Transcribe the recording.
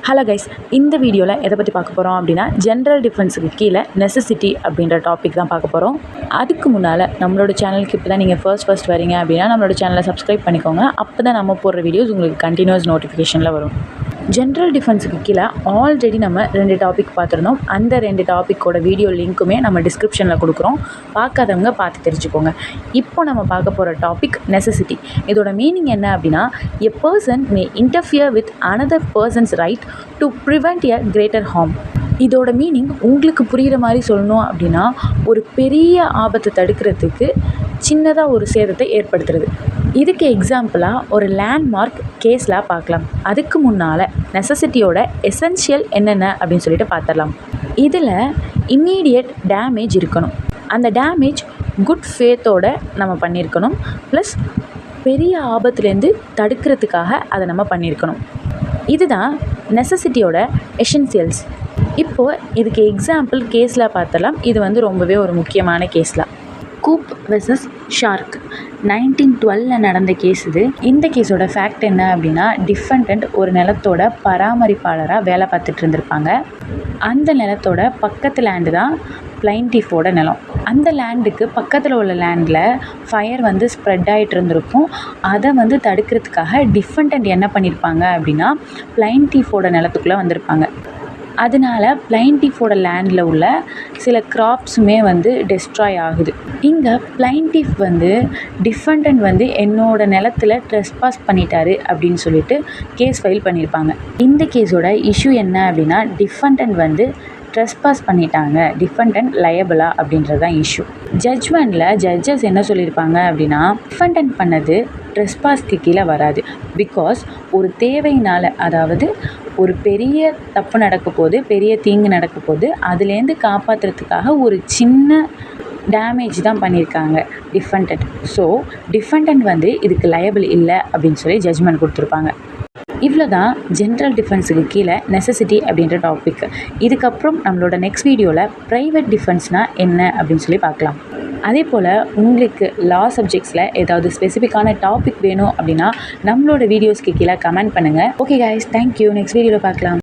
Hello guys, இந்த வீடியோவில் எதை பற்றி பார்க்க போகிறோம் அப்படின்னா ஜென்ரல் டிஃபென்ஸுக்கு கீழே நெசசிட்டி அப்படின்ற டாபிக் தான் பார்க்க போகிறோம். அதுக்கு முன்னால் நம்மளோட சேனலுக்கு இப்போ தான் நீங்கள் ஃபர்ஸ்ட் வரீங்க அப்படின்னா நம்மளோட சேனலை சப்ஸ்கிரைப் பண்ணிக்கோங்க. அப்போ தான் நம்ம போடுற வீடியோஸ் உங்களுக்கு கண்டினியூஸ் நோட்டிஃபிகேஷனில் வரும். ஜென்ரல் டிஃபென்ஸுக்கு கீழே ஆல்ரெடி நம்ம 2 டாபிக் பார்த்துருந்தோம். அந்த 2 டாப்பிக்கோட வீடியோ லிங்க்குமே நம்ம டிஸ்கிரிப்ஷனில் கொடுக்குறோம். பார்க்காதவங்க பார்த்து தெரிஞ்சுக்கோங்க. இப்போ நம்ம பார்க்க போகிற டாபிக் நெசசிட்டி. இதோட மீனிங் என்ன அப்படின்னா, a person May interfere with another person's right to prevent a greater harm. இதோட மீனிங் உங்களுக்கு புரிகிற மாதிரி சொல்லணும் அப்படின்னா, ஒரு பெரிய ஆபத்தை தடுக்கிறதுக்கு சின்னதாக ஒரு சேதத்தை ஏற்படுத்துறது. இதுக்கு எக்ஸாம்பிளாக ஒரு லேண்ட்மார்க் கேஸில் பார்க்கலாம். அதுக்கு முன்னால் நெசசிட்டியோட எசென்ஷியல் என்னென்ன அப்படின்னு சொல்லிட்டு பார்த்துடலாம். இதில் இம்மீடியட் டேமேஜ் இருக்கணும். அந்த டேமேஜ் குட் ஃபேத்தோட நம்ம பண்ணியிருக்கணும். ப்ளஸ் பெரிய ஆபத்துலேருந்து தடுக்கிறதுக்காக அதை நம்ம பண்ணியிருக்கணும். இதுதான் நெசசிட்டியோட எசென்ஷியல்ஸ். இப்போது இதுக்கு எக்ஸாம்பிள் கேஸில் பார்த்தலாம். இது ரொம்பவே ஒரு முக்கியமான கேஸ்லாம். கூப் வெர்சஸ் ஷார்க் 1912 நடந்த கேஸ் இது. இந்த கேஸோட ஃபேக்ட் என்ன அப்படின்னா, டிஃபெண்டன்ட் ஒரு நிலத்தோட பராமரிப்பாளராக வேலை பார்த்துட்டு இருந்திருப்பாங்க. அந்த நிலத்தோட பக்கத்து லேண்டு தான் பிளைன்டிஃபோட நிலம். அந்த லேண்டுக்கு பக்கத்தில் உள்ள லேண்டில் ஃபயர் ஸ்ப்ரெட் ஆகிட்டு இருந்திருக்கும். அதை தடுக்கிறதுக்காக டிஃபெண்டன்ட் என்ன பண்ணியிருப்பாங்க அப்படின்னா, பிளைன்டிஃபோட நிலத்துக்குள்ளே வந்திருப்பாங்க. அதனால பிளைன்டிஃபோட லேண்டில் உள்ள சில கிராப்ஸுமே டெஸ்ட்ராய் ஆகுது. இங்கே பிளைன்டிஃப் டிஃபெண்டன்ட் என்னோட நிலத்தில் ட்ரெஸ்பாஸ் பண்ணிட்டாரு அப்படின்னு சொல்லிட்டு கேஸ் ஃபைல் பண்ணியிருப்பாங்க. இந்த கேஸோட இஷ்யூ என்ன அப்படின்னா, டிஃபெண்டன்ட் ட்ரெஸ்பாஸ் பண்ணிட்டாங்க, டிஃபெண்டன்ட் லயபிளா அப்படின்றது தான் இஷ்யூ. ஜட்ஜ்மெண்ட்டில் ஜட்ஜஸ் என்ன சொல்லியிருப்பாங்க அப்படின்னா, டிஃபெண்டன்ட் பண்ணது ட்ரெஸ்பாஸ்க்கு கீழே வராது. பிகாஸ் ஒரு தேவையினால், அதாவது ஒரு பெரிய தப்பு நடக்க போது, பெரிய தீங்கு நடக்க போது, அதுலேருந்து காப்பாற்றுறதுக்காக ஒரு சின்ன டேமேஜ் தான் பண்ணியிருக்காங்க டிஃபெண்டன்ட். ஸோ டிஃபெண்டன்ட் இதுக்கு லயபிள் இல்லை அப்படின்னு சொல்லி ஜட்ஜ்மெண்ட் கொடுத்துருப்பாங்க. இவ்வளோ தான் ஜென்ரல் டிஃபென்ஸுக்கு கீழே நெசசிட்டி அப்படின்ற டாபிக். இதுக்கப்புறம் நம்மளோட நெக்ஸ்ட் வீடியோவில் ப்ரைவேட் டிஃபென்ஸ்னால் என்ன அப்படின்னு சொல்லி பார்க்கலாம். அதே போல் உங்களுக்கு லா சப்ஜெக்ட்ஸில் ஏதாவது ஸ்பெசிஃபிக்கான டாபிக் வேணும் அப்படின்னா நம்மளோட வீடியோஸ்க்கு கீழே கமெண்ட் பண்ணுங்கள். Okay guys, thank you. நெக்ஸ்ட் வீடியோவில் பார்க்கலாம்.